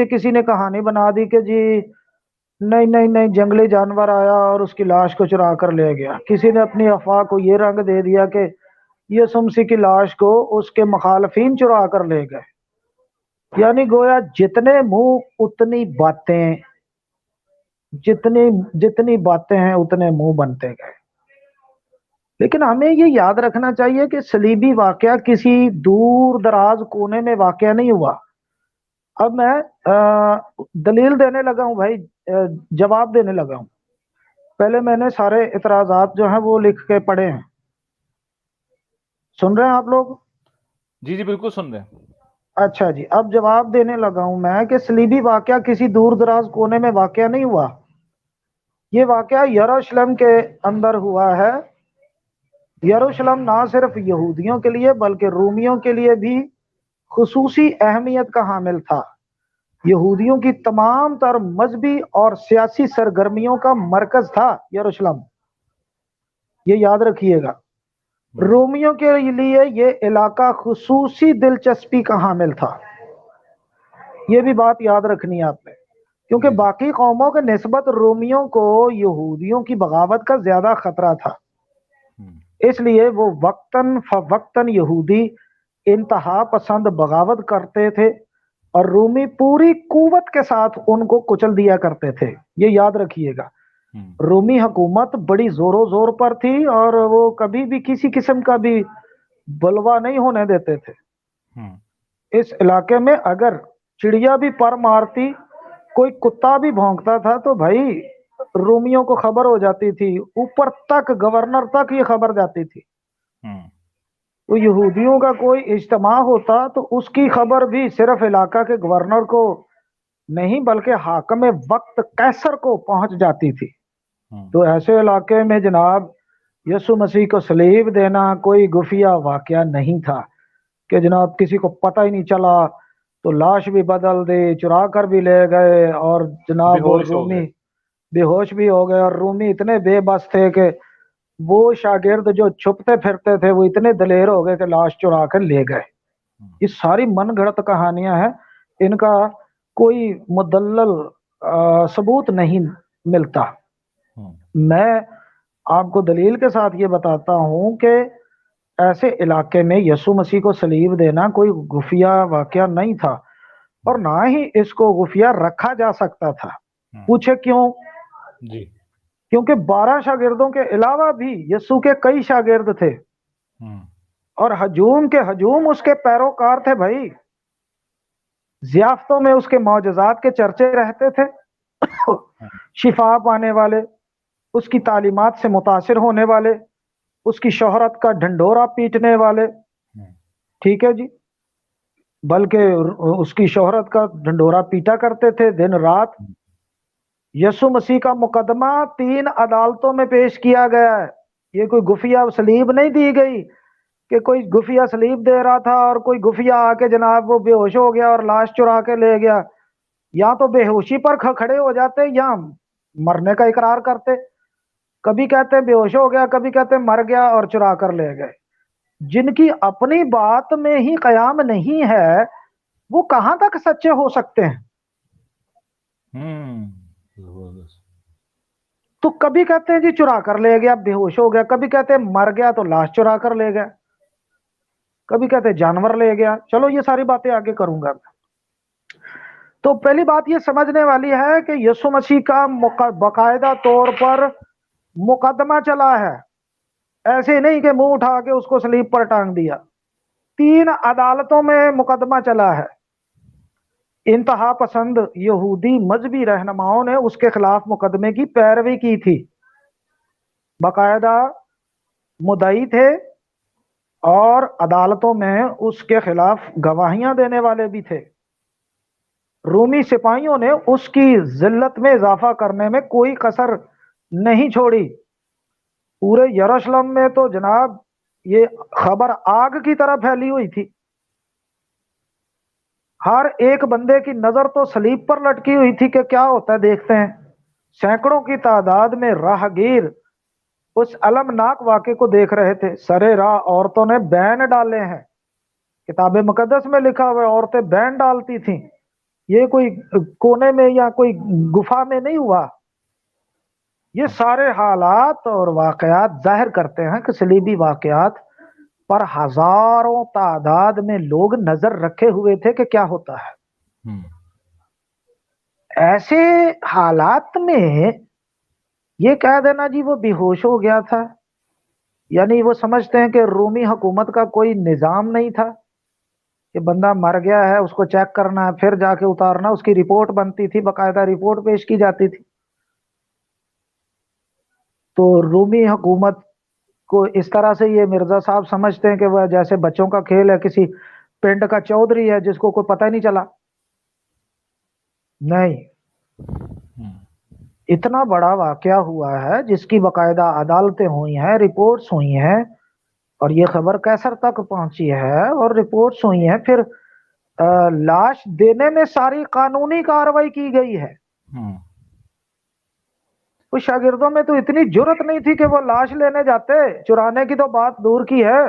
کوئی کسی نے کہانی بنا دی کہ جی نہیں نہیں نہیں جنگلی جانور آیا اور اس کی لاش کو چرا کر لے گیا، کسی نے اپنی افواہ کو یہ رنگ دے دیا کہ یسوع مسیح کی لاش کو اس کے مخالفین چرا کر لے گئے، یعنی گویا جتنے منہ اتنی باتیں، جتنی جتنی باتیں ہیں اتنے منہ بنتے گئے۔ لیکن ہمیں یہ یاد رکھنا چاہیے کہ صلیبی واقعہ کسی دور دراز کونے میں واقعہ نہیں ہوا۔ اب میں دلیل دینے لگا ہوں بھائی، جواب دینے لگا ہوں۔ پہلے میں نے سارے اعتراضات جو ہیں وہ لکھ کے پڑھے ہیں، سن رہے ہیں آپ لوگ؟ جی جی بالکل سن رہے ہیں۔ اچھا جی، اب جواب دینے لگا ہوں میں کہ صلیبی واقعہ کسی دور دراز کونے میں واقعہ نہیں ہوا، یہ واقعہ یروشلم کے اندر ہوا ہے۔ یروشلم نہ صرف یہودیوں کے لیے بلکہ رومیوں کے لیے بھی خصوصی اہمیت کا حامل تھا۔ یہودیوں کی تمام تر مذہبی اور سیاسی سرگرمیوں کا مرکز تھا یروشلم، یہ یاد رکھیے گا۔ رومیوں کے لیے یہ علاقہ خصوصی دلچسپی کا حامل تھا، یہ بھی بات یاد رکھنی ہے آپ نے، کیونکہ باقی قوموں کے نسبت رومیوں کو یہودیوں کی بغاوت کا زیادہ خطرہ تھا، اس لیے وہ وقتاً فوقتاً یہودی انتہا پسند بغاوت کرتے تھے اور رومی پوری قوت کے ساتھ ان کو کچل دیا کرتے تھے، یہ یاد رکھیے گا۔ رومی حکومت بڑی زور و زور پر تھی اور وہ کبھی بھی کسی قسم کا بھی بلوا نہیں ہونے دیتے تھے۔ اس علاقے میں اگر چڑیا بھی پر مارتی، کوئی کتا بھی بھونکتا تھا تو بھائی رومیوں کو خبر ہو جاتی تھی، اوپر تک گورنر تک یہ خبر جاتی تھی۔ تو یہودیوں کا کوئی اجتماع ہوتا تو اس کی خبر بھی صرف علاقہ کے گورنر کو نہیں بلکہ حاکم وقت قیصر کو پہنچ جاتی تھی۔ تو ایسے علاقے میں جناب یسوع مسیح کو صلیب دینا کوئی خفیہ واقعہ نہیں تھا کہ جناب کسی کو پتہ ہی نہیں چلا تو لاش بھی بدل دی، چرا کر بھی لے گئے، اور جناب وہ رومی بے ہوش بھی ہو گئے، اور رومی اتنے بے بس تھے کہ وہ شاگرد جو چھپتے پھرتے تھے وہ اتنے دلیر ہو گئے کہ لاش چرا کر لے گئے۔ یہ ساری من گھڑت کہانیاں ہیں، ان کا کوئی مدلل ثبوت نہیں ملتا۔ میں آپ کو دلیل کے ساتھ یہ بتاتا ہوں کہ ایسے علاقے میں یسوع مسیح کو صلیب دینا کوئی خفیہ واقعہ نہیں تھا، اور نہ ہی اس کو خفیہ رکھا جا سکتا تھا۔ پوچھے کیوں؟ جی کیونکہ 12 شاگردوں کے علاوہ بھی یسوع کے کئی شاگرد تھے، اور ہجوم کے ہجوم اس کے پیروکار تھے بھائی۔ ضیافتوں میں اس کے معجزات کے چرچے رہتے تھے، شفا پانے والے، اس کی تعلیمات سے متاثر ہونے والے، اس کی شہرت کا ڈھنڈورا پیٹنے والے، ٹھیک ہے جی، بلکہ اس کی شہرت کا ڈھنڈورا پیٹا کرتے تھے دن رات۔ یسوع مسیح کا مقدمہ 3 عدالتوں میں پیش کیا گیا ہے، یہ کوئی خفیہ صلیب نہیں دی گئی کہ کوئی خفیہ صلیب دے رہا تھا اور کوئی خفیہ آ کے جناب وہ بے ہوش ہو گیا اور لاش چرا کے لے گیا، یا تو بے ہوشی پر کھڑے ہو جاتے یا مرنے کا اقرار کرتے، کبھی کہتے بے ہوش ہو گیا، کبھی کہتے مر گیا اور چرا کر لے گئے۔ جن کی اپنی بات میں ہی قیام نہیں ہے وہ کہاں تک سچے ہو سکتے ہیں؟ تو کبھی کہتے ہیں جی چرا کر لے گیا، بے ہوش ہو گیا، کبھی کہتے ہیں مر گیا تو لاش چرا کر لے گیا، کبھی کہتے ہیں جانور لے گیا۔ چلو یہ ساری باتیں آگے کروں گا۔ تو پہلی بات یہ سمجھنے والی ہے کہ یسوع مسیح کا باقاعدہ طور پر مقدمہ چلا ہے، ایسے نہیں کہ منہ اٹھا کے اس کو صلیب پر ٹانگ دیا۔ 3 عدالتوں میں مقدمہ چلا ہے۔ انتہا پسند یہودی مذہبی رہنماؤں نے اس کے خلاف مقدمے کی پیروی کی تھی، باقاعدہ مدعی تھے اور عدالتوں میں اس کے خلاف گواہیاں دینے والے بھی تھے۔ رومی سپاہیوں نے اس کی ذلت میں اضافہ کرنے میں کوئی کسر نہیں چھوڑی۔ پورے یروشلم میں تو جناب یہ خبر آگ کی طرح پھیلی ہوئی تھی، ہر ایک بندے کی نظر تو صلیب پر لٹکی ہوئی تھی کہ کیا ہوتا ہے دیکھتے ہیں۔ سینکڑوں کی تعداد میں راہگیر اس المناک واقعے کو دیکھ رہے تھے۔ سرے راہ عورتوں نے بین ڈالے ہیں، کتاب مقدس میں لکھا ہوا ہے عورتیں بین ڈالتی تھیں، یہ کوئی کونے میں یا کوئی گفا میں نہیں ہوا. یہ سارے حالات اور واقعات ظاہر کرتے ہیں کہ صلیبی واقعات پر ہزاروں تعداد میں لوگ نظر رکھے ہوئے تھے کہ کیا ہوتا ہے. ایسے حالات میں یہ کہہ دینا جی وہ بے ہوش ہو گیا تھا، یعنی وہ سمجھتے ہیں کہ رومی حکومت کا کوئی نظام نہیں تھا کہ بندہ مر گیا ہے اس کو چیک کرنا ہے پھر جا کے اتارنا، اس کی رپورٹ بنتی تھی، باقاعدہ رپورٹ پیش کی جاتی تھی. تو رومی حکومت کو اس طرح سے یہ مرزا صاحب سمجھتے ہیں کہ وہ جیسے بچوں کا کھیل ہے، کسی پنڈ کا چودھری ہے جس کو کوئی پتہ ہی نہیں چلا. نہیں، اتنا بڑا واقعہ ہوا ہے جس کی باقاعدہ عدالتیں ہوئی ہیں، رپورٹس ہوئی ہیں، اور یہ خبر کیسر تک پہنچی ہے اور رپورٹس ہوئی ہیں. پھر لاش دینے میں ساری قانونی کارروائی کی گئی ہے. کچھ شاگردوں میں تو اتنی جرت نہیں تھی کہ وہ لاش لینے جاتے، چرانے کی تو بات دور کی ہے،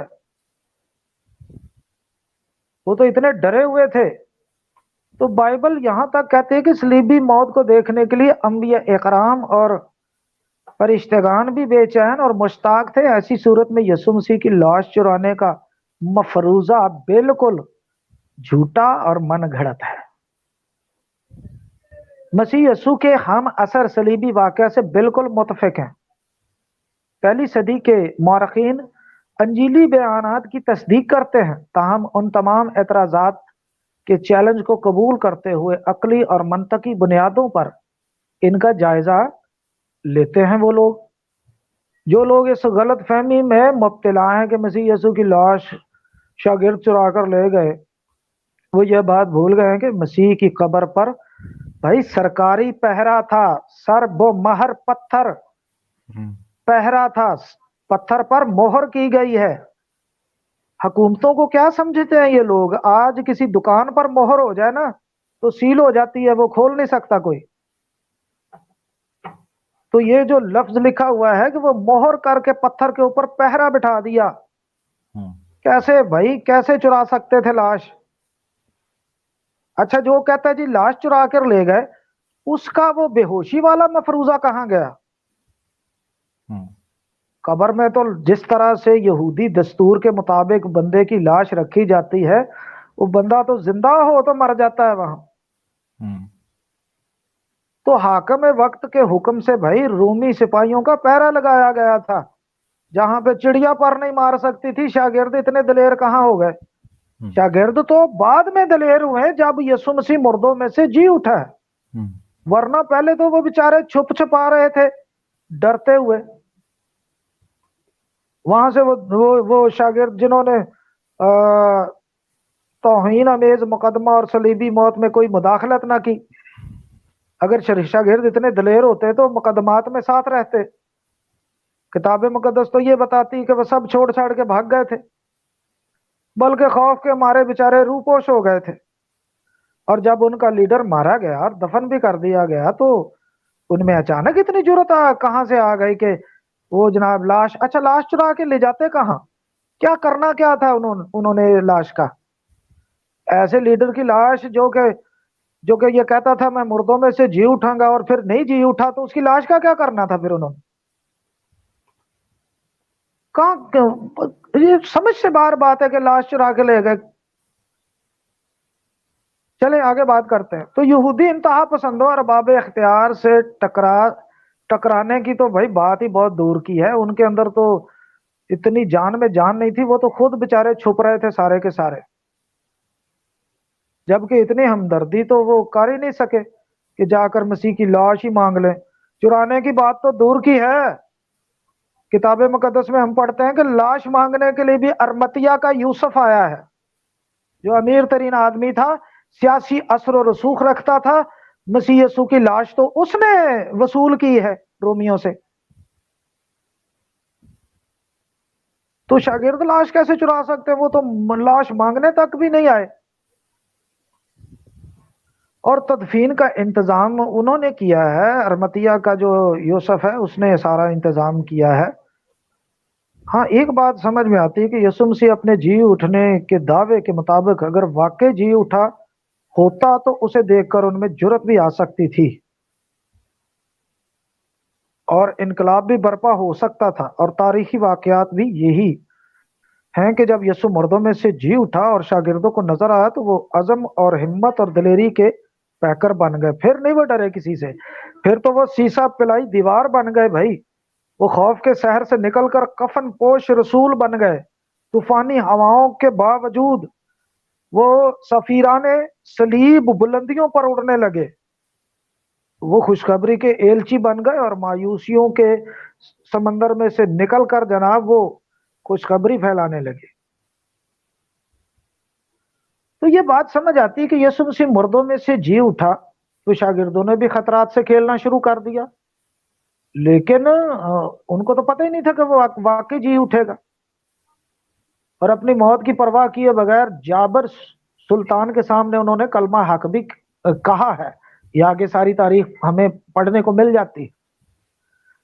وہ تو اتنے ڈرے ہوئے تھے. تو بائبل یہاں تک کہتے ہیں کہ صلیبی موت کو دیکھنے کے لیے انبیاء اکرام اور فرشتگان بھی بے چین اور مشتاق تھے. ایسی صورت میں یسوع مسیح کی لاش چرانے کا مفروضہ بالکل جھوٹا اور من گھڑت ہے. مسیح یسوع کے ہم اثر صلیبی واقعہ سے بالکل متفق ہیں. پہلی صدی کے مورخین انجیلی بیانات کی تصدیق کرتے ہیں، تاہم ان تمام اعتراضات کے چیلنج کو قبول کرتے ہوئے عقلی اور منطقی بنیادوں پر ان کا جائزہ لیتے ہیں. وہ لوگ جو لوگ اس غلط فہمی میں مبتلا ہیں کہ مسیح یسوع کی لاش شاگرد چرا کر لے گئے، وہ یہ بات بھول گئے ہیں کہ مسیح کی قبر پر بھائی سرکاری پہرا تھا، سر بو مہر پتھر پہرا تھا، پتھر پر مہر کی گئی ہے. حکومتوں کو کیا سمجھتے ہیں یہ لوگ؟ آج کسی دکان پر مہر ہو جائے نا تو سیل ہو جاتی ہے، وہ کھول نہیں سکتا کوئی. تو یہ جو لفظ لکھا ہوا ہے کہ وہ مہر کر کے پتھر کے اوپر پہرا بٹھا دیا، کیسے بھائی کیسے چرا سکتے تھے لاش؟ اچھا، جو کہتا ہے جی لاش چرا کر لے گئے، اس کا وہ بے ہوشی والا مفروضہ کہاں گیا؟ قبر میں تو جس طرح سے یہودی دستور کے مطابق بندے کی لاش رکھی جاتی ہے، وہ بندہ تو زندہ ہو تو مر جاتا ہے وہاں. تو حاکم وقت کے حکم سے بھائی رومی سپاہیوں کا پہرا لگایا گیا تھا. جہاں پہ چڑیا پر نہیں مار سکتی تھی، شاگرد اتنے دلیر کہاں ہو گئے؟ شاگرد تو بعد میں دلیر ہوئے جب یسوع مسیح مردوں میں سے جی اٹھا ہے، ورنہ پہلے تو وہ بیچارے چھپ چھپا رہے تھے ڈرتے ہوئے. وہاں سے وہ شاگرد جنہوں نے توہین امیز مقدمہ اور صلیبی موت میں کوئی مداخلت نہ کی، اگر شاگرد اتنے دلیر ہوتے تو مقدمات میں ساتھ رہتے. کتاب مقدس تو یہ بتاتی کہ وہ سب چھوڑ چھاڑ کے بھاگ گئے تھے، بلکہ خوف کے مارے بیچارے روپوش ہو گئے تھے. اور جب ان کا لیڈر مارا گیا اور دفن بھی کر دیا گیا تو ان میں اچانک اتنی جرت کہاں سے آ گئی کہ وہ جناب لاش، اچھا لاش چرا کے لے جاتے کہاں؟ کیا کرنا کیا تھا انہوں نے لاش کا؟ ایسے لیڈر کی لاش جو کہ یہ کہتا تھا میں مردوں میں سے جی اٹھاں گا اور پھر نہیں جی اٹھا، تو اس کی لاش کا کیا کرنا تھا پھر انہوں نے؟ یہ سمجھ سے باہر بات ہے کہ لاش چرا کے لے گئے. چلیں آگے بات کرتے ہیں. تو یہودی انتہا پسندوں اور ارباب اختیار سے ٹکرانے کی تو بھائی بات ہی بہت دور کی ہے. ان کے اندر تو اتنی جان میں جان نہیں تھی، وہ تو خود بےچارے چھپ رہے تھے سارے کے سارے، جبکہ اتنی ہمدردی تو وہ کر ہی نہیں سکے کہ جا کر مسیح کی لاش ہی مانگ لیں. چرانے کی بات تو دور کی ہے. کتاب مقدس میں ہم پڑھتے ہیں کہ لاش مانگنے کے لیے بھی ارمتیا کا یوسف آیا ہے، جو امیر ترین آدمی تھا، سیاسی اثر و رسوخ رکھتا تھا. مسیح یسوع کی لاش تو اس نے وصول کی ہے رومیوں سے. تو شاگرد لاش کیسے چرا سکتے؟ وہ تو لاش مانگنے تک بھی نہیں آئے. اور تدفین کا انتظام انہوں نے کیا ہے، ارمتیا کا جو یوسف ہے اس نے سارا انتظام کیا ہے. ہاں ایک بات سمجھ میں آتی ہے کہ یسوع مسیح اپنے جی اٹھنے کے دعوے کے مطابق اگر واقع جی اٹھا ہوتا تو اسے دیکھ کر ان میں جرت بھی آ سکتی تھی اور انقلاب بھی برپا ہو سکتا تھا، اور تاریخی واقعات بھی یہی ہیں کہ جب یسوع مردوں میں سے جی اٹھا اور شاگردوں کو نظر آیا تو وہ عزم اور ہمت اور دلیری کے پیکر بن گئے. پھر نہیں وہ ڈرے کسی سے، پھر تو وہ سیسا پلائی دیوار بن گئے بھائی. وہ خوف کے شہر سے نکل کر کفن پوش رسول بن گئے. طوفانی ہواؤں کے باوجود وہ سفیران صلیب بلندیوں پر اڑنے لگے. وہ خوشخبری کے ایلچی بن گئے اور مایوسیوں کے سمندر میں سے نکل کر جناب وہ خوشخبری پھیلانے لگے. تو یہ بات سمجھ آتی ہے کہ یسوع مسیح مردوں میں سے جی اٹھا تو شاگردوں نے بھی خطرات سے کھیلنا شروع کر دیا، لیکن ان کو تو پتہ ہی نہیں تھا کہ وہ واقعی جی اٹھے گا، اور اپنی موت کی پرواہ کیے بغیر جابر سلطان کے سامنے انہوں نے کلمہ حق بھی کہا ہے. یہ آگے ساری تاریخ ہمیں پڑھنے کو مل جاتی.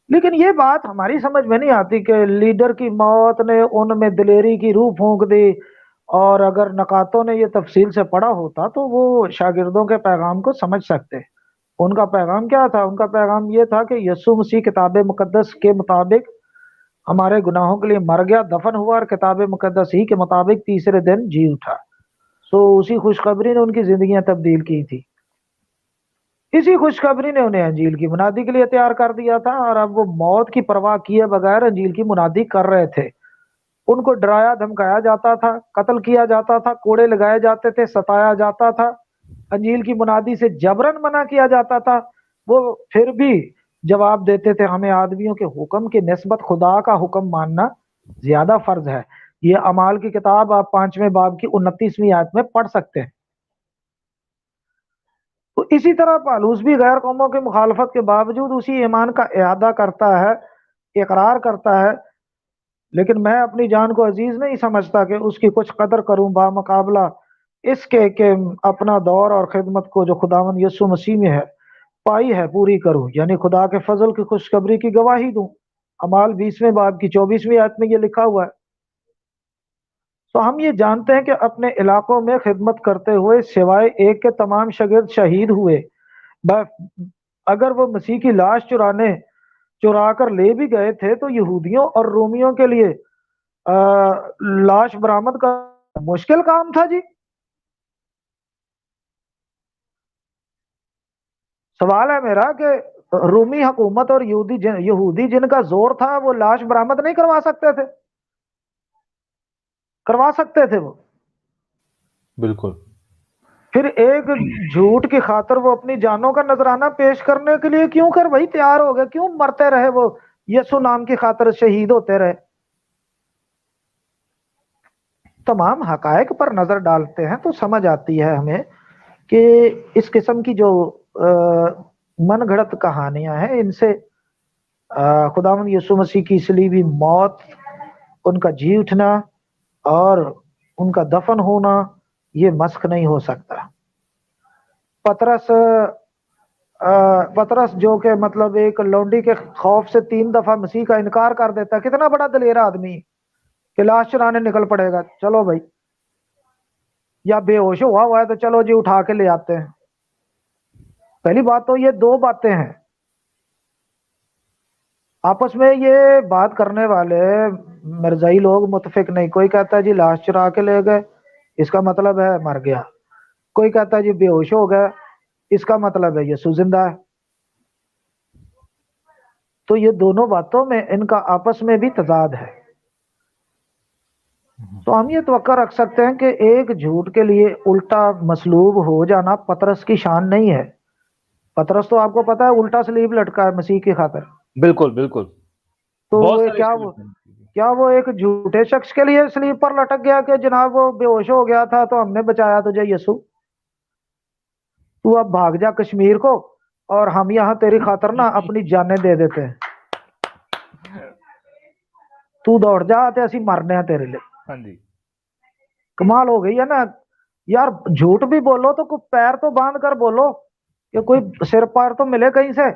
لیکن یہ بات ہماری سمجھ میں نہیں آتی کہ لیڈر کی موت نے ان میں دلیری کی روح پھونک دی، اور اگر نقاتوں نے یہ تفصیل سے پڑھا ہوتا تو وہ شاگردوں کے پیغام کو سمجھ سکتے. ان کا پیغام کیا تھا؟ ان کا پیغام یہ تھا کہ یسوع مسیح کتاب مقدس کے مطابق ہمارے گناہوں کے لیے مر گیا، دفن ہوا، اور کتاب مقدس ہی کے مطابق تیسرے دن جی اٹھا. سو اسی خوشخبری نے ان کی زندگیاں تبدیل کی تھی. اسی خوشخبری نے انہیں انجیل کی منادی کے لیے تیار کر دیا تھا، اور اب وہ موت کی پرواہ کیے بغیر انجیل کی منادی کر رہے تھے. ان کو ڈرایا دھمکایا جاتا تھا، قتل کیا جاتا تھا، کوڑے لگائے جاتے تھے، ستایا جاتا تھا، انجیل کی منادی سے جبرن منع کیا جاتا تھا. وہ پھر بھی جواب دیتے تھے، ہمیں آدمیوں کے حکم کی نسبت خدا کا حکم ماننا زیادہ فرض ہے. یہ اعمال کی کتاب آپ 5ویں باب کی 29ویں آیت میں پڑھ سکتے ہیں. تو اسی طرح پالوس بھی غیر قوموں کی مخالفت کے باوجود اسی ایمان کا اعادہ کرتا ہے، اقرار کرتا ہے. لیکن میں اپنی جان کو عزیز نہیں سمجھتا کہ اس کی کچھ قدر کروں بامقابلہ اس کے کہ اپنا دور اور خدمت کو جو خداوند یسوع مسیح میں ہے پائی ہے پوری کروں، یعنی خدا کے فضل کی خوشخبری کی گواہی دوں. اعمال 20ویں باب کی 24ویں آیت میں یہ لکھا ہوا ہے. تو ہم یہ جانتے ہیں کہ اپنے علاقوں میں خدمت کرتے ہوئے سوائے ایک کے تمام شاگرد شہید ہوئے. اگر وہ مسیح کی لاش چرا کر لے بھی گئے تھے تو یہودیوں اور رومیوں کے لیے لاش برآمد کا مشکل کام تھا جی. سوال ہے میرا کہ رومی حکومت اور یہودی جن کا زور تھا وہ لاش برآمد نہیں کروا سکتے تھے؟ کروا سکتے تھے وہ. بالکل. پھر ایک جھوٹ کی خاطر وہ اپنی جانوں کا نذرانہ پیش کرنے کے لیے کیوں کر وہی تیار ہو گئے؟ کیوں مرتے رہے؟ وہ یسوع نام کی خاطر شہید ہوتے رہے. تمام حقائق پر نظر ڈالتے ہیں تو سمجھ آتی ہے ہمیں کہ اس قسم کی جو من گھڑت کہانیاں ہیں ان سے خداوند یسوع مسیح کی صلیبی موت، ان کا جی اٹھنا اور ان کا دفن ہونا یہ مسخ نہیں ہو سکتا. پطرس جو کہ مطلب ایک لونڈی کے خوف سے 3 دفعہ مسیح کا انکار کر دیتا ہے، کتنا بڑا دلیر آدمی کہ لاش چرانے نکل پڑے گا، چلو بھائی، یا بے ہوش ہوا ہے تو چلو جی اٹھا کے لے آتے ہیں. پہلی بات تو یہ 2 باتیں ہیں آپس میں یہ بات کرنے والے مرزائی لوگ متفق نہیں. کوئی کہتا ہے جی لاش چرا کے لے گئے، اس کا مطلب ہے مر گیا. کوئی کہتا ہے جی بے ہوش ہو گیا، اس کا مطلب ہے یسوع زندہ ہے. تو یہ دونوں باتوں میں ان کا آپس میں بھی تضاد ہے. تو ہم یہ توقع رکھ سکتے ہیں کہ ایک جھوٹ کے لیے الٹا مصلوب ہو جانا پطرس کی شان نہیں ہے. پطرس تو آپ کو پتا ہے الٹا سلیب لٹکا ہے مسیح کی خاطر. بالکل بالکل. تو بہت سارے کیا وہ ایک جھوٹے شخص کے لیے سلیب پر لٹک گیا کہ جناب وہ بے ہوش ہو گیا تھا تو ہم نے بچایا تجھے یسوع، تو اب بھاگ جا کشمیر کو اور ہم یہاں تیری خاطر نا اپنی جانیں دے دیتے ہیں، تو دوڑ جا تے اسی مرنے ہیں تیرے لیے. ہاں جی. کمال ہو گئی ہے نا یار. جھوٹ بھی بولو تو کوئی پیر تو باندھ کر بولو کہ کوئی سر پار تو ملے کہیں سے.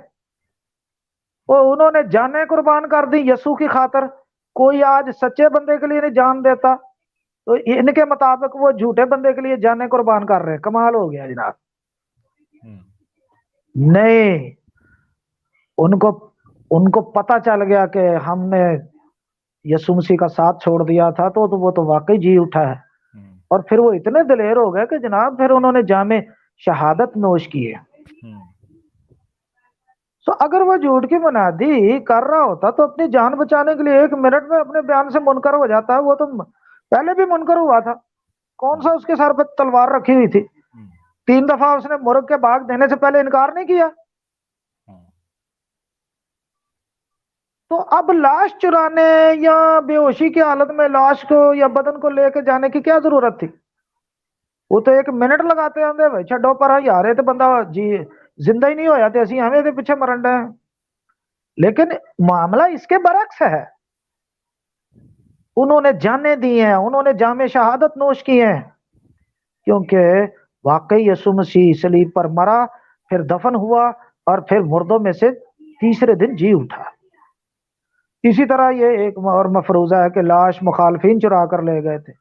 وہ انہوں نے جانیں قربان کر دی یسوع کی خاطر. کوئی آج سچے بندے کے لیے نہیں جان دیتا. تو ان کے مطابق وہ جھوٹے بندے کے لیے جانیں قربان کر رہے ہیں. کمال ہو گیا جناب. نہیں، ان کو پتا چل گیا کہ ہم نے یسوع مسیح کا ساتھ چھوڑ دیا تھا تو وہ تو واقعی جی اٹھا ہے. اور پھر وہ اتنے دلیر ہو گئے کہ جناب پھر انہوں نے جام شہادت نوش کی ہے. تو اگر وہ جھوٹ کی منادی کر رہا ہوتا تو اپنی جان بچانے کے لیے 1 منٹ میں اپنے بیان سے منکر ہو جاتا ہے. وہ تو پہلے بھی منکر ہوا تھا. کون سا اس کے سر پہ تلوار رکھی ہوئی تھی؟ 3 دفعہ اس نے مرغ کے باغ دینے سے پہلے انکار نہیں کیا. تو اب لاش چرانے یا بے ہوشی کی حالت میں لاش کو یا بدن کو لے کے جانے کی کیا ضرورت تھی؟ وہ تو 1 منٹ لگاتے ہیں بھائی چھڈو پر یارے تو بندہ جی زندہ ہی نہیں ہویا تھے اسی ہمیں دے پیچھے مرن رہے ہیں. لیکن معاملہ اس کے برعکس ہے. انہوں نے جانے دی ہیں، انہوں نے جام شہادت نوش کی ہیں، کیونکہ واقعی یسوع مسیح صلیب پر مرا، پھر دفن ہوا اور پھر مردوں میں سے تیسرے دن جی اٹھا. اسی طرح یہ ایک اور مفروضہ ہے کہ لاش مخالفین چرا کر لے گئے تھے.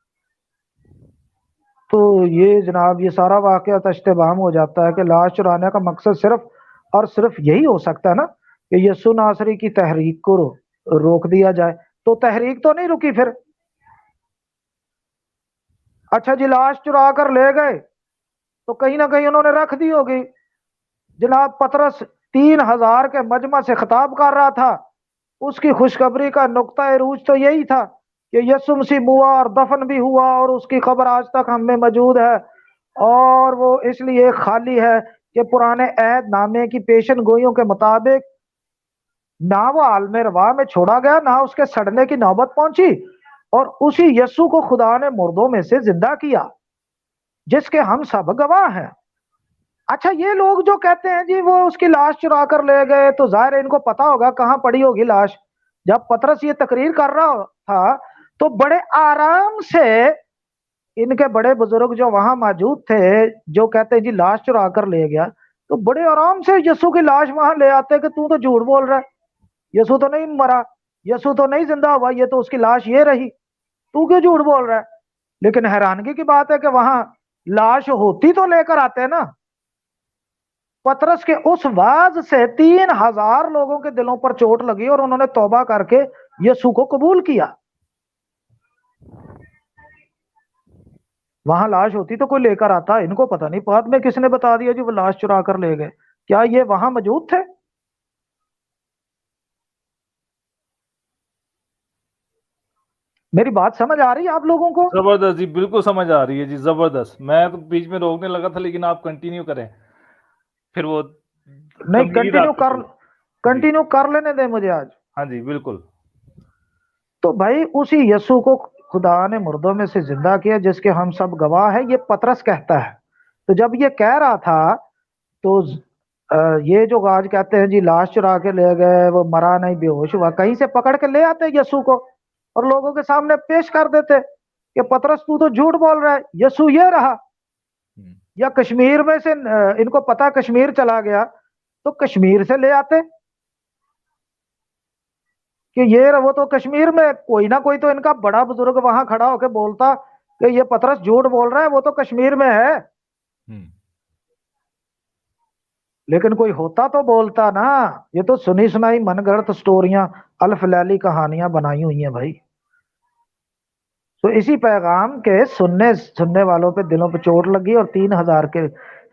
تو یہ جناب یہ سارا واقعہ تشت بام ہو جاتا ہے کہ لاش چرانے کا مقصد صرف اور صرف یہی ہو سکتا ہے نا کہ یسوع ناصری کی تحریک کو روک دیا جائے. تو تحریک تو نہیں رکی پھر. اچھا جی لاش چرا کر لے گئے تو کہیں نہ کہیں انہوں نے رکھ دی ہوگی. جناب پطرس 3000 کے مجمع سے خطاب کر رہا تھا. اس کی خوشخبری کا نقطہ عروج تو یہی تھا کہ یسوع مسیح ہوا اور دفن بھی ہوا اور اس کی خبر آج تک ہم میں موجود ہے، اور وہ اس لیے خالی ہے کہ پرانے عہد نامے کی پیشن گوئیوں کے مطابق نہ وہ عالم روا میں چھوڑا گیا، نہ اس کے سڑنے کی نوبت پہنچی، اور اسی یسوع کو خدا نے مردوں میں سے زندہ کیا جس کے ہم سب گواہ ہیں. اچھا یہ لوگ جو کہتے ہیں جی وہ اس کی لاش چرا کر لے گئے، تو ظاہر ان کو پتا ہوگا کہاں پڑی ہوگی لاش. جب پطرس یہ تقریر کر رہا تھا تو بڑے آرام سے ان کے بڑے بزرگ جو وہاں موجود تھے جو کہتے ہیں جی لاش چرا کر لے گیا، تو بڑے آرام سے یسوع کی لاش وہاں لے آتے کہ تو جھوٹ بول رہا ہے، یسوع تو نہیں مرا، یسوع تو نہیں زندہ ہوا، یہ تو اس کی لاش یہ رہی، تو کیوں جھوٹ بول رہا ہے. لیکن حیرانگی کی بات ہے کہ وہاں لاش ہوتی تو لے کر آتے نا. پطرس کے اس واز سے 3000 لوگوں کے دلوں پر چوٹ لگی اور انہوں نے توبہ کر کے یسوع کو قبول کیا. وہاں لاش ہوتی تو کوئی لے کر آتا. ان کو پتہ نہیں بعد میں کس نے بتا دیا جی وہ لاش چرا کر لے گئے. کیا یہ وہاں موجود تھے؟ میری بات سمجھ آ رہی ہے آپ لوگوں کو؟ زبردست جی، بالکل سمجھ آ رہی ہے جی، زبردست. میں تو بیچ میں روکنے لگا تھا لیکن آپ کنٹینیو کریں. پھر وہ نہیں کنٹینیو کر لینے دیں مجھے آج. ہاں جی بالکل. تو بھائی اسی یسوع کو خدا نے مردوں میں سے زندہ کیا جس کے ہم سب گواہ ہیں، یہ پطرس کہتا ہے. تو جب یہ کہہ رہا تھا تو یہ جو آج کہتے ہیں جی لاش چرا کے لے گئے، وہ مرا نہیں بے ہوش ہوا، کہیں سے پکڑ کے لے آتے یسوع کو اور لوگوں کے سامنے پیش کر دیتے کہ پطرس تو جھوٹ بول رہا ہے، یسوع یہ رہا. یا کشمیر میں سے ان کو پتا کشمیر چلا گیا تو کشمیر سے لے آتے کہ یہ وہ تو کشمیر میں کوئی نہ کوئی تو ان کا بڑا بزرگ وہاں کھڑا ہو کے بولتا کہ یہ پطرس جھوٹ بول رہا ہے، وہ تو کشمیر میں ہے. لیکن کوئی ہوتا تو بولتا نا. یہ تو سنی سنائی من گڑت سٹوریاں الف لیلی کہانیاں بنائی ہوئی ہیں بھائی. تو اسی پیغام کے سننے والوں پہ دلوں پہ چوٹ لگی اور 3000 کے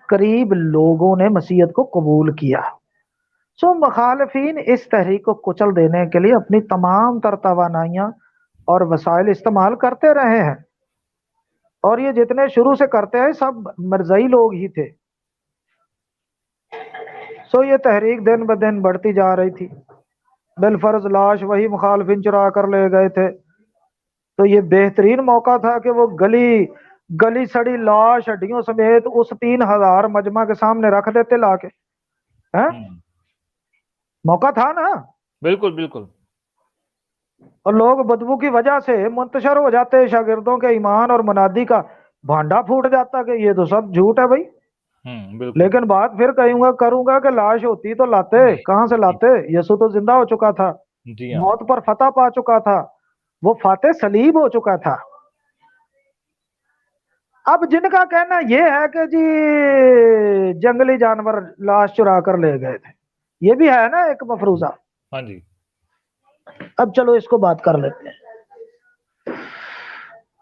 قریب لوگوں نے مسیحیت کو قبول کیا. سو مخالفین اس تحریک کو کچل دینے کے لیے اپنی تمام تر توانائیاں اور وسائل استعمال کرتے رہے ہیں، اور یہ جتنے شروع سے کرتے ہیں سب مرزائی لوگ ہی تھے. سو یہ تحریک دن بدن بڑھتی جا رہی تھی. بالفرض لاش وہی مخالفین چرا کر لے گئے تھے، تو یہ بہترین موقع تھا کہ وہ گلی سڑی لاش ہڈیوں سمیت اس 3000 مجمع کے سامنے رکھ دیتے لا کے. موقع تھا نا. بالکل بالکل. اور لوگ بدبو کی وجہ سے منتشر ہو جاتے، شاگردوں کے ایمان اور منادی کا بھانڈا پھوٹ جاتا کہ یہ تو سب جھوٹ ہے بھائی. لیکن بات پھر کروں گا کہ لاش ہوتی تو لاتے، کہاں سے لاتے؟ یسوع تو زندہ ہو چکا تھا، موت پر فتح پا چکا تھا، وہ فاتح صلیب ہو چکا تھا. اب جن کا کہنا یہ ہے کہ جی جنگلی جانور لاش چرا کر لے گئے تھے، یہ بھی ہے نا ایک مفروضہ. ہاں جی. اب چلو اس کو بات کر لیتے ہیں.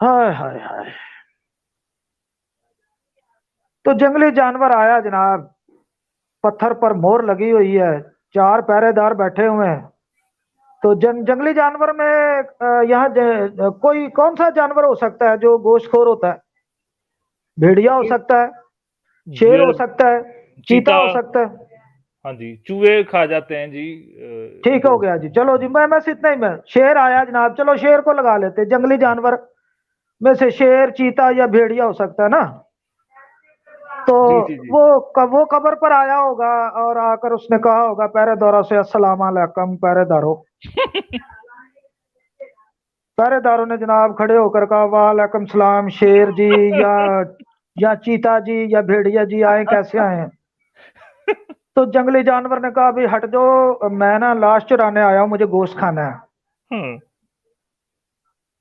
ہائے ہائے ہائے. تو جنگلی جانور آیا جناب، پتھر پر مور لگی ہوئی ہے، 4 پہرے دار بیٹھے ہوئے ہیں. تو جنگلی جانور میں یہاں کوئی کون سا جانور ہو سکتا ہے جو گوشت خور ہوتا ہے؟ بھیڑیا ہو سکتا ہے، شیر ہو سکتا ہے، چیتا ہو سکتا ہے. ہاں جی، چوہے کھا جاتے ہیں جی. ٹھیک ہو گیا جی، چلو جی میں بس اتنا ہی. میں شیر آیا جناب، چلو شیر کو لگا لیتے. جنگلی جانور میں سے شیر، چیتا یا بھیڑیا ہو سکتا ہے نا. تو جی جی جی. وہ قبر پر آیا ہوگا اور آ کر اس نے کہا ہوگا پہرے داروں سے السلام علیکم پہرے داروں. پہرے داروں نے جناب کھڑے ہو کر کہا وعلیکم السلام شیر جی یا چیتا جی یا بھیڑیا جی، آئے کیسے آئے ہیں؟ تو جنگلی جانور نے کہا بھی ہٹ جو، میں نا لاش چرانے آیا ہوں، مجھے گوشت کھانا ہے.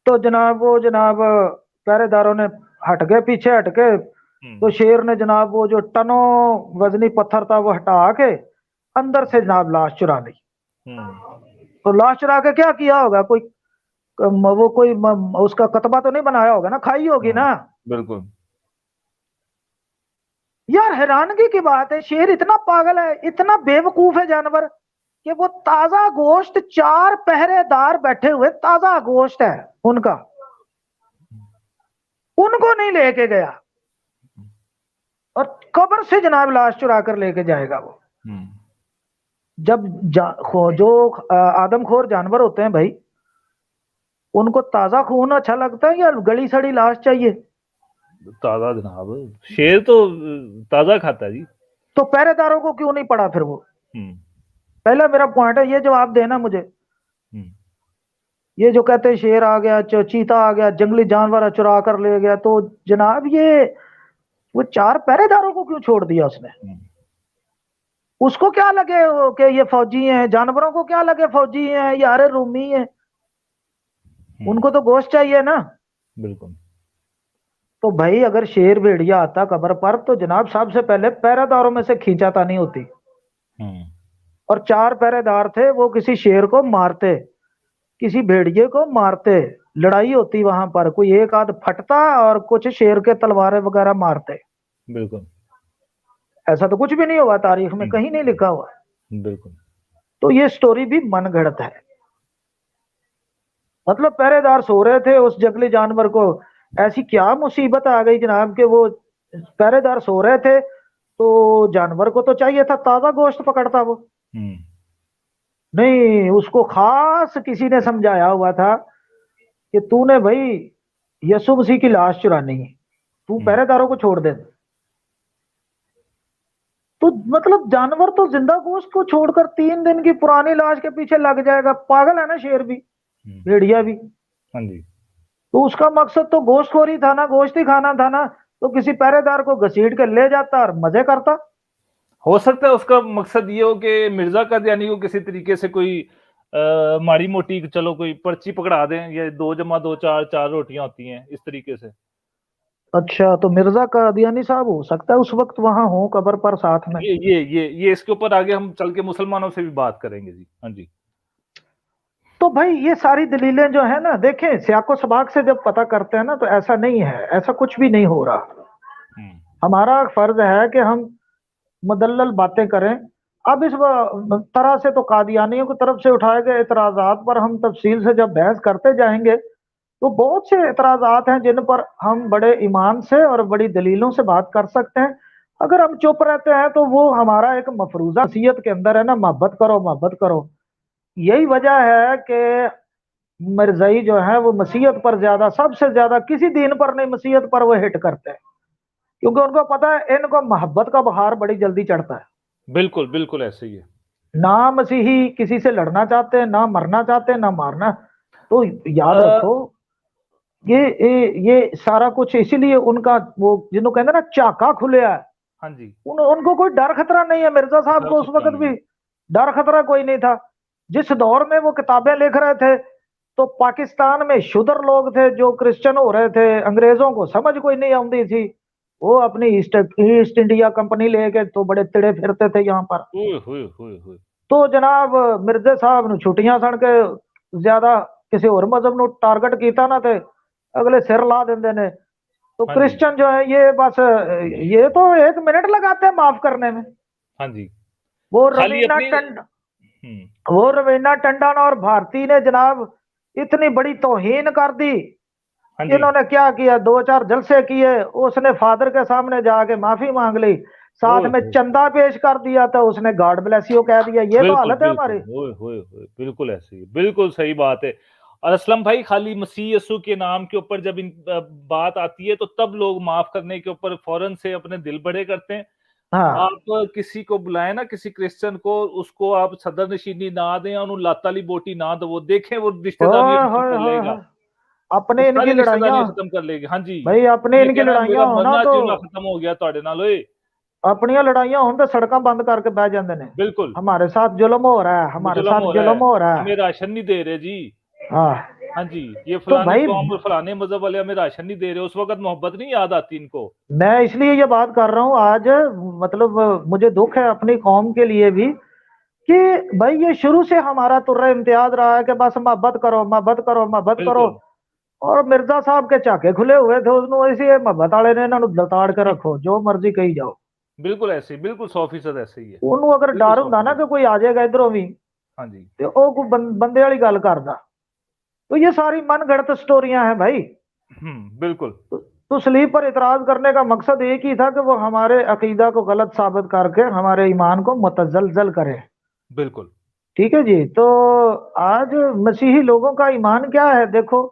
تو جناب پہرے داروں نے ہٹ گئے، پیچھے ہٹ کے. تو شیر نے جناب وہ جو ٹنوں وزنی پتھر تھا وہ ہٹا کے اندر سے جناب لاش چرا لی. تو لاش چرا کے کیا کیا ہوگا؟ کوئی اس کا کتبہ تو نہیں بنایا ہوگا نا، کھائی ہوگی نا. بالکل. یار حیرانگی کی بات ہے، شیر اتنا پاگل ہے، اتنا بے وقوف ہے جانور کہ وہ تازہ گوشت 4 پہرے دار بیٹھے ہوئے، تازہ گوشت ہے ان کا، ان کو نہیں لے کے گیا اور قبر سے جناب لاش چرا کر لے کے جائے گا وہ. جب جو آدم خور جانور ہوتے ہیں بھائی، ان کو تازہ خون اچھا لگتا ہے یا گلی سڑی لاش چاہیے؟ تازہ جناب، شیر تو تازہ کھاتا ہے جی. تو پہرے داروں کو کیوں نہیں پڑا پھر وہ؟ پہلا میرا پوائنٹ ہے، یہ جواب دینا مجھے. یہ جو کہتے ہیں شیر آ گیا، چیتا آ گیا، جنگلی جانور چرا کر لے گیا، تو جناب یہ وہ 4 پہرے داروں کو کیوں چھوڑ دیا اس نے؟ اس کو کیا لگے کہ یہ فوجی ہیں؟ جانوروں کو کیا لگے فوجی ہیں یا ارے رومی ہیں؟ ان کو تو گوشت چاہیے نا. بالکل. تو بھائی اگر شیر بھیڑیا آتا قبر پر تو جناب سب سے پہلے پہرے داروں میں سے کھینچا تانی ہوتی، اور 4 پہرے دار تھے، وہ کسی شیر کو مارتے، کسی بھیڑیے کو مارتے، لڑائی ہوتی وہاں پر، کوئی ایک آدھ پھٹتا اور کچھ شیر کے تلواریں وغیرہ مارتے. بالکل. ایسا تو کچھ بھی نہیں ہوا، تاریخ میں کہیں نہیں لکھا ہوا. بالکل. تو یہ سٹوری بھی من گھڑت ہے. مطلب پہرے دار سو رہے تھے، اس جنگلی جانور کو ایسی کیا مصیبت آ گئی جناب کہ وہ پہرے دار سو رہے تھے، تو جانور کو تو چاہیے تھا تازہ گوشت پکڑتا وہ. نہیں، اس کو خاص کسی نے سمجھایا ہوا تھا کہ تو نے بھائی یسوع مسیح کی لاش چرانی ہے، تو پہرے داروں کو چھوڑ دے. تو مطلب جانور تو زندہ گوشت کو چھوڑ کر 3 دن کی پرانی لاش کے پیچھے لگ جائے گا. پاگل ہے نا شیر بھی، بھیڑیا بھی. ہاں جی. تو اس کا مقصد تو گوشت خوری تھا نا، گوشت ہی کھانا تھا نا. تو کسی پہرے دار کو گھسیٹ کے لے جاتا اور مزے کرتا. ہو سکتا ہے اس کا مقصد یہ ہو کہ مرزا قادیانی کو کسی طریقے سے کوئی ماڑی موٹی چلو کوئی پرچی پکڑا دیں، یا 2 + 2 4 روٹیاں ہوتی ہیں اس طریقے سے. اچھا، تو مرزا قادیانی صاحب ہو سکتا ہے اس وقت وہاں ہوں قبر پر ساتھ میں. یہ اس کے اوپر آگے ہم چل کے مسلمانوں سے بھی بات کریں گے جی. ہاں جی. تو بھائی یہ ساری دلیلیں جو ہیں نا، دیکھیں سیاق و سباق سے جب پتہ کرتے ہیں نا تو ایسا نہیں ہے، ایسا کچھ بھی نہیں ہو رہا. ہمارا فرض ہے کہ ہم مدلل باتیں کریں. اب اس طرح سے تو قادیانیوں کی طرف سے اٹھائے گئے اعتراضات پر ہم تفصیل سے جب بحث کرتے جائیں گے تو بہت سے اعتراضات ہیں جن پر ہم بڑے ایمان سے اور بڑی دلیلوں سے بات کر سکتے ہیں. اگر ہم چپ رہتے ہیں تو وہ ہمارا ایک مفروضہ نصیحت کے اندر ہے نا، محبت کرو محبت کرو. یہی وجہ ہے کہ مرزائی جو ہے وہ مسیحیت پر زیادہ، سب سے زیادہ کسی دین پر نہیں، مسیحیت پر وہ ہٹ کرتے ہیں، کیونکہ ان کو پتا ہے ان کو محبت کا بخار بڑی جلدی چڑھتا ہے. بالکل بالکل ایسے ہی ہے. نہ مسیحی کسی سے لڑنا چاہتے، نہ مرنا چاہتے، نہ مارنا. تو یاد رکھو یہ سارا کچھ اسی لیے ان کا وہ جنہوں کہتے ہیں نا چاکا کھلیا ہے. ہاں جی. ان کو کوئی ڈر خطرہ نہیں ہے. مرزا صاحب کو اس وقت بھی ڈر خطرہ کوئی نہیں تھا. جس دور میں وہ کتابیں لکھ رہے تھے تو پاکستان میں شودر لوگ تھے جو کرسچن ہو رہے تھے، انگریزوں کو سمجھ کوئی نہیں آتی تھی، وہ اپنی ایسٹ انڈیا کمپنی لے کے تو بڑے تڑے پھرتے تھے یہاں پر. ہوئے ہوئے ہوئے ہوئے تو جناب مرزا صاحب نے چھٹیاں سن کے زیادہ کسی اور مذہب نو ٹارگٹ کیتا نہ تے اگلے سر لا دیندے نے. تو ہاں جی کرسچن جو ہے یہ بس یہ تو 1 منٹ لگاتے ہیں معاف کرنے میں. ہاں جی وہ خالی روینہ اپنی ٹنڈن وہ روینہ ٹنڈن اور بھارتی نے جناب اتنی بڑی توہین کر دی. ہاں جی انہوں نے کیا کیا، 2 4 جلسے کیے، اس نے فادر کے سامنے جا کے معافی مانگ لی، ساتھ ہوئے میں ہوئے چندہ پیش کر دیا، تو اس نے گاڈ بلیس یو کہہ دیا. یہ تو بالکل حالت ہے بالکل ہماری. ہوئے ہوئے ہوئے بالکل ایسے ہی، بالکل صحیح بات ہے. اور اسلم بھائی خالی مسیح یسوع کے نام کے اوپر جب بات آتی ہے تو تب لوگ معاف کرنے کے اوپر فوراً سے اپنے دل بڑے کرتے ہیں. ہاں آپ کسی کو بلائیں نا، کسی کرسچن کو، اس کو آپ صدر نشینی نہ دیں، انہوں لاتا لی بوٹی نہ دو، وہ دیکھیں وہ رشتہ داری ختم کر لے گا، اپنے وہ ان کی ساری رشتہ لڑائیاں، داری ختم کر لے گی. ہاں جی بھائی اپنے انہیں ان کی کہنا لڑائیاں میرا ہونا مرنا تو جیونا ختم ہو گیا تواڈے نال. اوئے اپنی لڑائیاں ہوں تو سڑکاں بند کر کے بہ جاندے نے. بالکل ہمارے ساتھ ظلم ہو رہا ہے، ہمارے ظلم ساتھ ہو رہا ہے، ظلم ہو رہا ہے. ہمیں راشن نہیں دے رہے جی. ہاں ہاں جی یہ تو فلانی بھائی قوم اور فلانے مذہب والے ہمیں راشن نہیں دے رہے، اس وقت محبت نہیں یاد آتی ان کو. میں اس لیے یہ بات کر رہا ہوں آج، مطلب مجھے دکھ ہے اپنی قوم کے لیے بھی کہ بھائی یہ شروع سے ہمارا ترہ امتیاز رہا ہے کہ بس محبت کرو محبت کرو محبت کرو. بالکل اور مرزا صاحب کے چاکے کھلے ہوئے تھے، اس نے اسی محبت والے نے انہوں نے لتاڑ کے رکھو، جو مرضی کہی جاؤ. بالکل ایسے ہی، بالکل 100% ایسے ہی ہے، انہوں اگر بالکل ڈر ہوں نا 100%. کہ کوئی آ جائے گا ادھروں بھی ہاں جی تو وہ کوئی بندے والی گل کردا. تو یہ ساری من گھڑت سٹوریاں ہیں بھائی. بالکل تو سلیب پر اعتراض کرنے کا مقصد ایک ہی تھا کہ وہ ہمارے عقیدہ کو غلط ثابت کر کے ہمارے ایمان کو متزلزل کرے. بالکل ٹھیک ہے جی. تو آج مسیحی لوگوں کا ایمان کیا ہے؟ دیکھو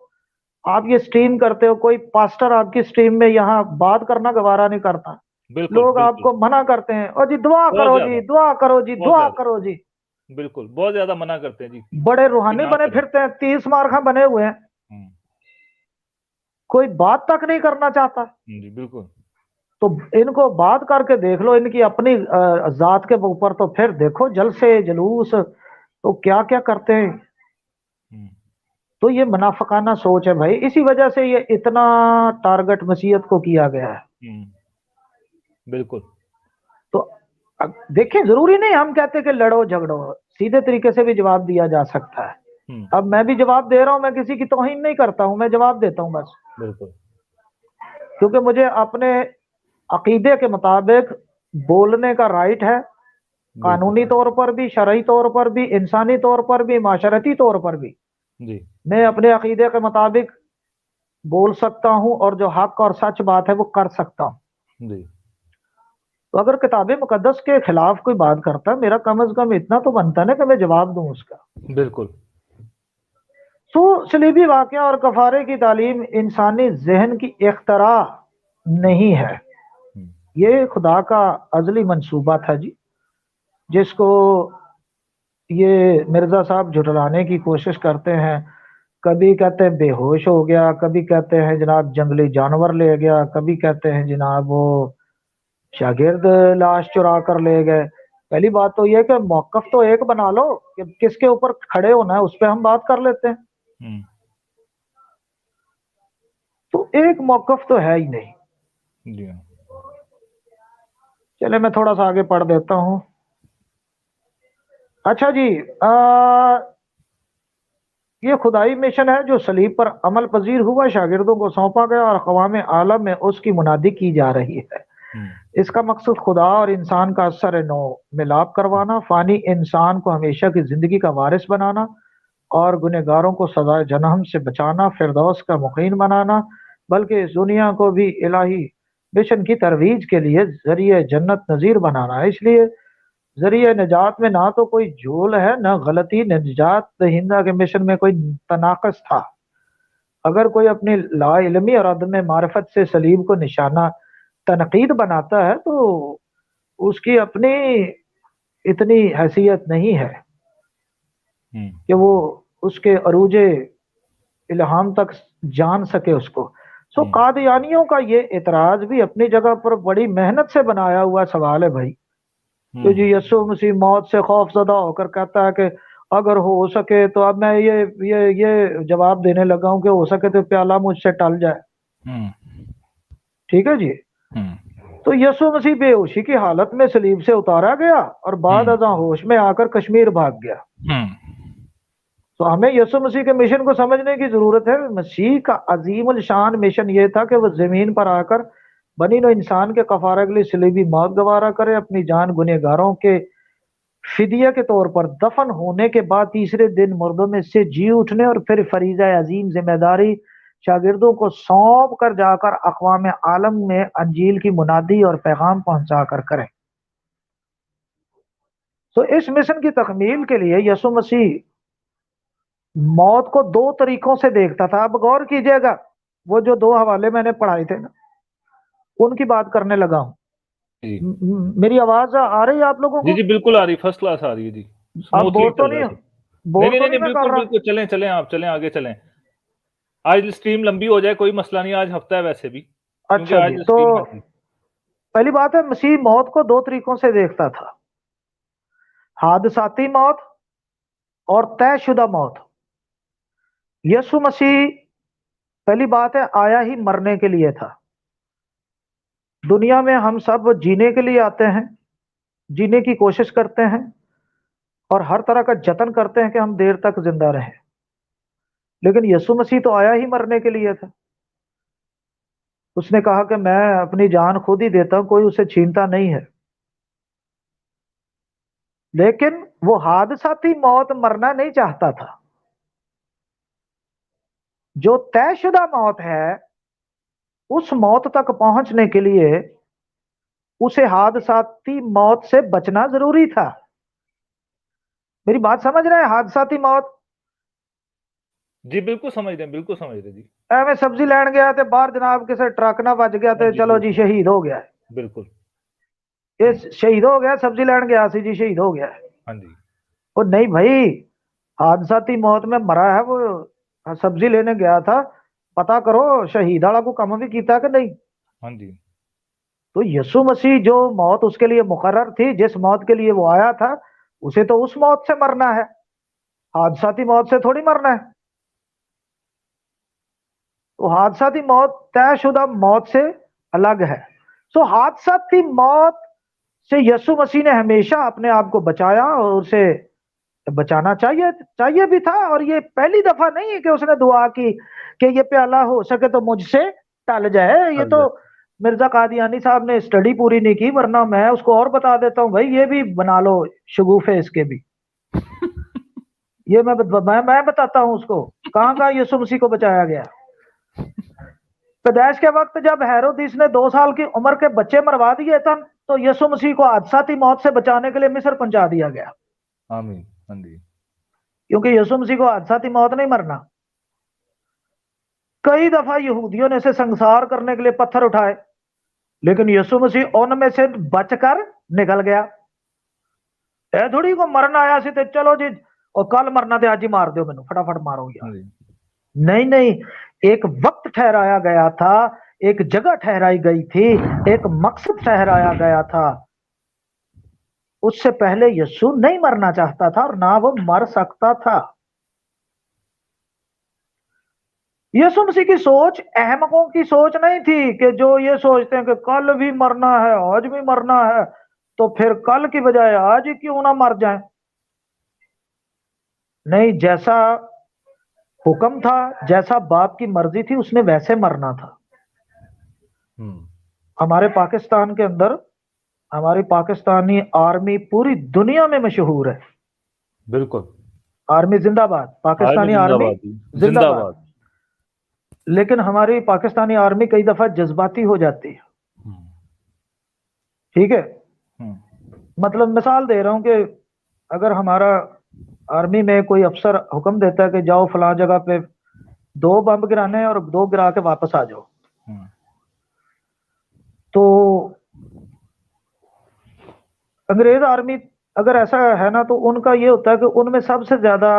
آپ یہ سٹریم کرتے ہو، کوئی پاسٹر آپ کی سٹریم میں یہاں بات کرنا گوارا نہیں کرتا. بالکل لوگ آپ بالکل کو منع کرتے ہیں، اور جی دعا بہت کرو زیادہ، جی دعا کرو جی بہت دعا زیادہ، کرو جی. بالکل بہت زیادہ منع کرتے ہیں جی بڑے کہ روحانی نہ بنے کریں. پھرتے ہیں، 30 مارخاں بنے ہوئے ہیں، ہم، کوئی بات تک نہیں کرنا چاہتا. جی بالکل تو ان کو بات کر کے دیکھ لو، ان کی اپنی ذات کے اوپر، تو پھر دیکھو جلسے جلوس تو کیا کیا کرتے ہیں. ہم، تو یہ منافقانہ سوچ ہے بھائی، اسی وجہ سے یہ اتنا ٹارگٹ مسیحیت کو کیا گیا ہے. ہم، بالکل تو دیکھیں ضروری نہیں ہم کہتے کہ لڑو جھگڑو، سیدھے طریقے سے بھی جواب دیا جا سکتا ہے. ہم، اب میں بھی جواب دے رہا ہوں، میں کسی کی توہین نہیں کرتا ہوں، میں جواب دیتا ہوں بس، بالکل کیونکہ مجھے اپنے عقیدے کے مطابق بولنے کا رائٹ ہے، بالکل قانونی طور پر بھی، شرعی طور پر بھی، انسانی طور پر بھی، معاشرتی طور پر بھی. جی میں اپنے عقیدے کے مطابق بول سکتا ہوں، اور جو حق اور سچ بات ہے وہ کر سکتا ہوں. جی تو اگر کتاب مقدس کے خلاف کوئی بات کرتا ہے، میرا کم از کم اتنا تو بنتا ہے نا کہ میں جواب دوں اس کا. بالکل تو صلیبی واقعہ اور کفارے کی تعلیم انسانی ذہن کی اختراع نہیں ہے، ہم، یہ خدا کا ازلی منصوبہ تھا جی، جس کو یہ مرزا صاحب جھٹلانے کی کوشش کرتے ہیں. کبھی کہتے ہیں بے ہوش ہو گیا، کبھی کہتے ہیں جناب جنگلی جانور لے گیا، کبھی کہتے ہیں جناب وہ شاگرد لاش چرا کر لے گئے. پہلی بات تو یہ کہ موقف تو ایک بنا لو کہ کس کے اوپر کھڑے ہونا ہے، اس پہ ہم بات کر لیتے ہیں. ہم، تو ایک موقف تو ہے ہی نہیں. جی ہاں چلے میں تھوڑا سا آگے پڑھ دیتا ہوں. اچھا جی، یہ خدائی مشن ہے جو صلیب پر عمل پذیر ہوا، شاگردوں کو سونپا گیا اور اقوام عالم میں اس کی منادی کی جا رہی ہے. ہم، اس کا مقصد خدا اور انسان کا اثر نو ملاپ کروانا، فانی انسان کو ہمیشہ کی زندگی کا وارث بنانا، اور گنہگاروں کو سزائے جہنم سے بچانا، فردوس کا مقیم بنانا، بلکہ اس دنیا کو بھی الہی مشن کی ترویج کے لیے ذریعہ جنت نظیر بنانا ہے. اس لیے ذریعہ نجات میں نہ تو کوئی جھول ہے نہ غلطی، نجات دہندہ کے مشن میں کوئی تناقض تھا. اگر کوئی اپنی لا علمی اور عدم معرفت سے صلیب کو نشانہ تنقید بناتا ہے تو اس کی اپنی اتنی حیثیت نہیں ہے ہم، کہ وہ اس کے عروج الہام تک جان سکے اس کو. سو ہم، قادیانیوں کا یہ اعتراض بھی اپنی جگہ پر بڑی محنت سے بنایا ہوا سوال ہے بھائی. تو ہم، جی یسوع مسیح موت سے خوف زدہ ہو کر کہتا ہے کہ اگر ہو سکے تو اب میں یہ جواب دینے لگا ہوں کہ ہو سکے تو پیالہ مجھ سے ٹل جائے. ہوں ٹھیک ہے جی. ہوں تو یسوع مسیح بے ہوشی کی حالت میں صلیب سے اتارا گیا اور بعد ہوں ازاں ہوش میں آ کر کشمیر بھاگ گیا. ہوں تو ہمیں یسوع مسیح کے مشن کو سمجھنے کی ضرورت ہے. مسیح کا عظیم الشان مشن یہ تھا کہ وہ زمین پر آ کر بنی نوع انسان کے کفارہ کے لیے صلیبی موت گوارا کرے، اپنی جان گنہگاروں کے فدیہ کے طور پر دفن ہونے کے بعد تیسرے دن مردوں میں سے جی اٹھنے، اور پھر فریضہ عظیم ذمہ داری شاگردوں کو سونپ کر جا کر اقوام عالم میں انجیل کی منادی اور پیغام پہنچا کر کریں. تو اس مشن کی تکمیل کے لیے یسوع مسیح موت کو دو طریقوں سے دیکھتا تھا. اب غور کیجئے گا، وہ جو دو حوالے میں نے پڑھائے تھے نا، ان کی بات کرنے لگا ہوں. جی میری آواز آ رہی ہے آپ لوگوں جی کو؟ جی بالکل آ رہی، فرسٹ کلاس آ رہی ہے جی، آپ اسموتھلی بور تو چل رہا نہیں ہے سب. بور نہیں تو نہیں نہیں نہیں میں کر بالکل رہا؟ بالکل، چلیں چلیں، آپ چلیں، آگے چلیں. آج اسٹریم لمبی ہو جائے کوئی مسئلہ نہیں، آج ہفتہ ہے ویسے بھی، کیونکہ اچھا آج جی. تو اسٹریم ہے. پہلی بات ہے، مسیح موت کو دو طریقوں سے دیکھتا تھا: حادثاتی موت اور طے شدہ موت. یسوع مسیح پہلی بات ہے آیا ہی مرنے کے لیے تھا. دنیا میں ہم سب جینے کے لیے آتے ہیں، جینے کی کوشش کرتے ہیں اور ہر طرح کا جتن کرتے ہیں کہ ہم دیر تک زندہ رہیں. لیکن یسوع مسیح تو آیا ہی مرنے کے لیے تھا. اس نے کہا کہ میں اپنی جان خود ہی دیتا ہوں، کوئی اسے چھینتا نہیں ہے. لیکن وہ حادثاتی موت مرنا نہیں چاہتا تھا. جو طے شدہ موت ہے، اس موت تک پہنچنے کے لیے اسے حادثاتی موت سے بچنا ضروری تھا. میری بات سمجھ رہے ہیں؟ حادثاتی موت، جی بالکل سمجھ رہے ہیں، بالکل سمجھ رہے جی. میں سبزی لین گیا تے باہر جناب کسی ٹرک نہ بج گیا ہاں تے جی چلو جی بالکل شہید ہو گیا. بالکل. یہ شہید ہو گیا، سبزی لین گیا سی جی شہید ہو گیا. ہاں جی وہ نہیں بھائی، حادثاتی موت میں مرا ہے، وہ سبزی لینے گیا تھا. پتا کرو شہید والا کو کم بھی کیتا کہ نہیں. ہاں جی تو یسوع مسیح جو موت اس کے لیے مقرر تھی، جس موت کے لیے وہ آیا تھا، اسے تو اس موت سے مرنا ہے، حادثاتی موت سے تھوڑی مرنا ہے. تو حادثاتی موت طے شدہ موت سے الگ ہے. سو حادثاتی موت سے یسوع مسیح نے ہمیشہ اپنے آپ کو بچایا، اور اسے بچانا چاہیے بھی تھا. اور یہ پہلی دفعہ نہیں ہے کہ اس نے دعا کی کہ یہ پیالہ ہو سکے تو مجھ سے ٹل جائے. یہ چل تو جائے. مرزا قادیانی صاحب نے اسٹڈی پوری نہیں کی، ورنہ میں اس کو اور بتا دیتا ہوں بھائی یہ بھی بنا لو شگوفے اس کے بھی. یہ میں بتاتا ہوں اس کو کہاں کہاں یسوع مسیح کو بچایا گیا. پیدائش کے وقت جب ہیرودیس نے 2 سال کی عمر کے بچے مروا دیے تھے، تو یسوع مسیح کو حادثاتی موت سے بچانے کے لیے مصر پہنچا دیا گیا، آمین. ہاں جی کیونکہ یسوع مسیح کو حادثاتی موت نہیں مرنا. کئی دفعہ یہودیوں نے اسے سنسار کرنے کے لیے پتھر اٹھائے، لیکن یسوع مسیح ان میں سے بچ کر نکل گیا. اے تھوڑی کو مرنا آیا سی تے چلو جی اور کل مرنا تے آج ہی مار دیو، مینوں فٹافٹ مارو ہاں یار. جی نہیں نہیں، ایک وقت ٹھہرایا گیا تھا، ایک جگہ ٹھہرائی گئی تھی، ایک مقصد ٹھہرایا گیا تھا. اس سے پہلے یسوع نہیں مرنا چاہتا تھا اور نہ وہ مر سکتا تھا. یسوع مسیح کی سوچ احمقوں کی سوچ نہیں تھی کہ جو یہ سوچتے ہیں کہ کل بھی مرنا ہے، آج بھی مرنا ہے، تو پھر کل کی بجائے آج ہی کیوں نہ مر جائیں. نہیں، جیسا حکم تھا، جیسا باپ کی مرضی تھی، اس نے ویسے مرنا تھا. ہمارے پاکستان کے اندر ہماری پاکستانی آرمی پوری دنیا میں مشہور ہے. بالکل. آرمی زندہ باد، آرمی پاکستانی زندہ آرمی باد جی. زندہ زندہ باد. باد. لیکن ہماری پاکستانی آرمی کئی دفعہ جذباتی ہو جاتی ہے. ٹھیک ہے، مطلب مثال دے رہا ہوں کہ اگر ہمارا آرمی میں کوئی افسر حکم دیتا ہے کہ جاؤ فلاں جگہ پہ 2 بم گرانے ہیں اور 2 گرا کے واپس آ جاؤ، تو انگریز آرمی اگر ایسا ہے نا، تو ان کا یہ ہوتا ہے کہ ان میں سب سے زیادہ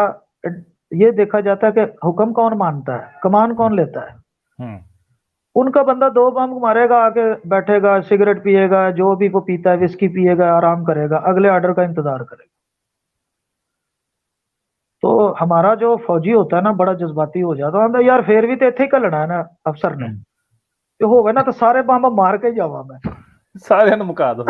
یہ دیکھا جاتا ہے کہ حکم کون مانتا ہے، کمان کون لیتا ہے. ان کا بندہ 2 بم مارے گا، آگے بیٹھے گا، سگریٹ پیے گا، جو بھی وہ پیتا ہے، وسکی پیے گا، آرام کرے گا، اگلے آرڈر کا انتظار کرے گا. تو ہمارا جو فوجی ہوتا ہے نا بڑا جذباتی ہو جاتا ہے, آندا یار پھر بھی تو اتنے ہی کلنا ہے نا افسر نے, کہ ہو گئے نا تو سارے بم مار کے جاوا میں سارے نے مکا دو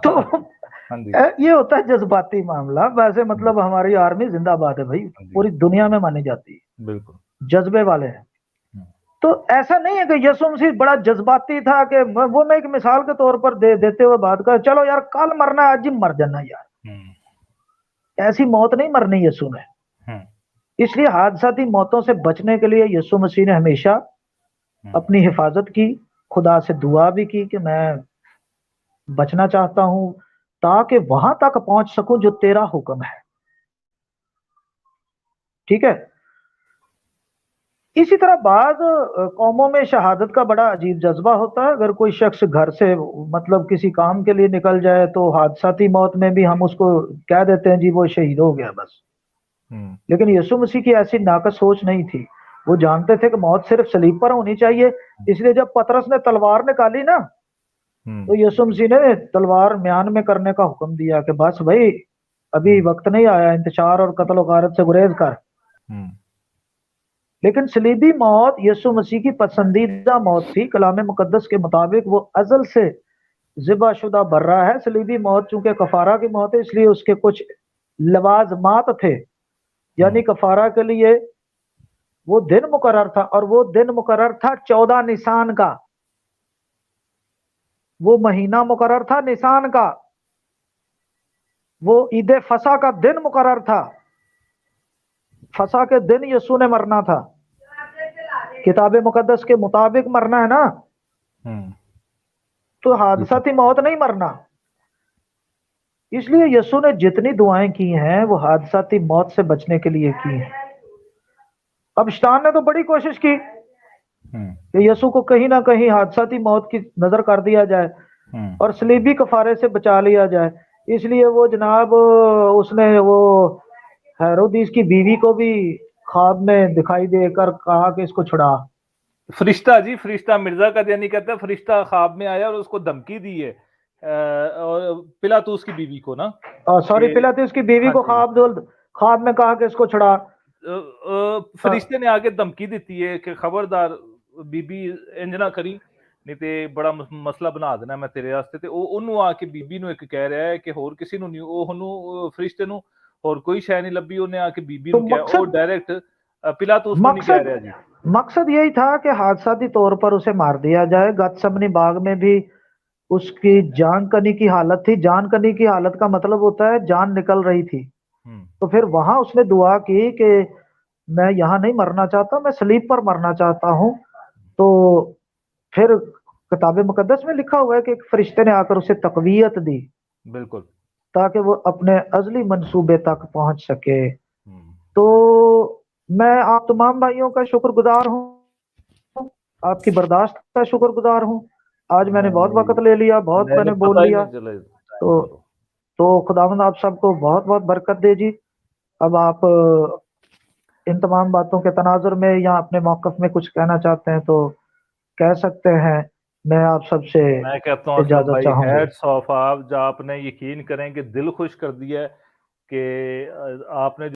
تو ہاں جی یہ ہوتا ہے جذباتی معاملہ. ویسے مطلب ہماری آرمی زندہ باد ہے بھائی, پوری دنیا میں مانی جاتی ہے, بالکل جذبے والے ہیں. تو ایسا نہیں ہے کہ یسوع مسیح بڑا جذباتی تھا, کہ وہ میں ایک مثال کے طور پر دیتے ہوئے بات کر, چلو یار کل مرنا ہے آج ہی مر جانا یار, ایسی موت نہیں مرنی یسوع نے. اس لیے حادثاتی موتوں سے بچنے کے لیے یسوع مسیح نے ہمیشہ اپنی حفاظت کی, خدا سے دعا بھی کی کہ میں بچنا چاہتا ہوں تاکہ وہاں تک پہنچ سکوں جو تیرا حکم ہے. ٹھیک ہے. اسی طرح بعض قوموں میں شہادت کا بڑا عجیب جذبہ ہوتا ہے. اگر کوئی شخص گھر سے مطلب کسی کام کے لیے نکل جائے تو حادثاتی موت میں بھی ہم اس کو کہہ دیتے ہیں جی وہ شہید ہو گیا بس. لیکن یسوع مسیح کی ایسی ناقص سوچ نہیں تھی. وہ جانتے تھے کہ موت صرف صلیب پر ہونی چاہیے. اس لیے جب پطرس نے تلوار نکالی نا تو یسوع مسیح نے تلوار میان میں کرنے کا حکم دیا کہ بس بھائی ابھی وقت نہیں آیا, انتشار اور قتل و غارت سے گریز کر. لیکن صلیبی موت یسوع مسیح کی پسندیدہ موت تھی. کلام مقدس کے مطابق وہ ازل سے ذبح شدہ برہ ہے. صلیبی موت چونکہ کفارہ کی موت ہے اس لیے اس کے کچھ لوازمات تھے, یعنی کفارہ کے لیے وہ دن مقرر تھا, اور وہ دن مقرر تھا 14 نسان کا. وہ مہینہ مقرر تھا نسان کا. وہ عید فسح کا دن مقرر تھا. فسح کے دن یسوع نے مرنا تھا. کتاب مقدس کے مطابق مرنا ہے نا, تو حادثاتی موت نہیں مرنا. اس لیے یسوع نے جتنی دعائیں کی ہیں وہ حادثاتی موت سے بچنے کے لیے کی ہیں. اب شیطان نے تو بڑی کوشش کی کہ یسوع کو کہیں نہ کہیں حادثاتی موت کی نظر کر دیا جائے اور صلیبی کفارے سے بچا لیا جائے. اس لیے وہ جناب اس نے وہ ہیرودیس کی بیوی کو بھی خواب میں دکھائی دے کر کہا کہ اس کو چھڑا. فرشتہ جی, فرشتہ مرزا کا یعنی کہتا ہے فرشتہ خواب میں آیا اور اس کو دھمکی دی ہے پلاطوس کی بیوی کو نا, سوری پلاطوس کی بیوی کو خواب میں کہا کہ اس کو چھڑا. فرشتے نے آگے دھمکی دیتی ہے کہ خبردار بی بی انج نہ کری نہیں تے بڑا مسئلہ بنا دینا میں تیرے واسطے. تے اونوں آ کے بی بی نو ایک کہہ رہا ہے کہ ہور کسی نو نہیں, اونوں فرشتے نو اور کوئی شے نہیں لبھی, انہیں آ کے بی بی نو کہا, او ڈائریکٹ پلاطوس نو نہیں کہہ رہا جی. مقصد یہی تھا کہ حادثاتی طور پر اسے مار دیا جائے. گتسمنی باغ میں بھی اس کی جان کنی کی حالت تھی. جان کنی کی حالت کا مطلب ہوتا ہے جان نکل رہی تھی. تو پھر وہاں اس نے دعا کی کہ میں یہاں نہیں مرنا چاہتا, میں صلیب پر مرنا چاہتا ہوں. تو پھر کتاب مقدس میں لکھا ہوا ہے کہ ایک فرشتے نے آ کر اسے تقویت دی, بالکل, تاکہ وہ اپنے ازلی منصوبے تک پہنچ سکے. تو میں آپ تمام بھائیوں کا شکر گزار ہوں, آپ کی برداشت کا شکر گزار ہوں. آج میں نے بہت وقت لے لیا, بہت میں نے بول لیا. تو خداوند آپ سب کو بہت بہت برکت دے جی. اب آپ ان تمام باتوں کے تناظر میں یا اپنے موقف میں کچھ کہنا چاہتے ہیں تو کہہ سکتے ہیں. میں آپ سب سے میں کہتا ہوں اسلم اجازت بھائی چاہوں گا. ہیٹس آف, آپ جا آپ نے یقین کریں کہ دل خوش کر دیا ہے کہ آپ نے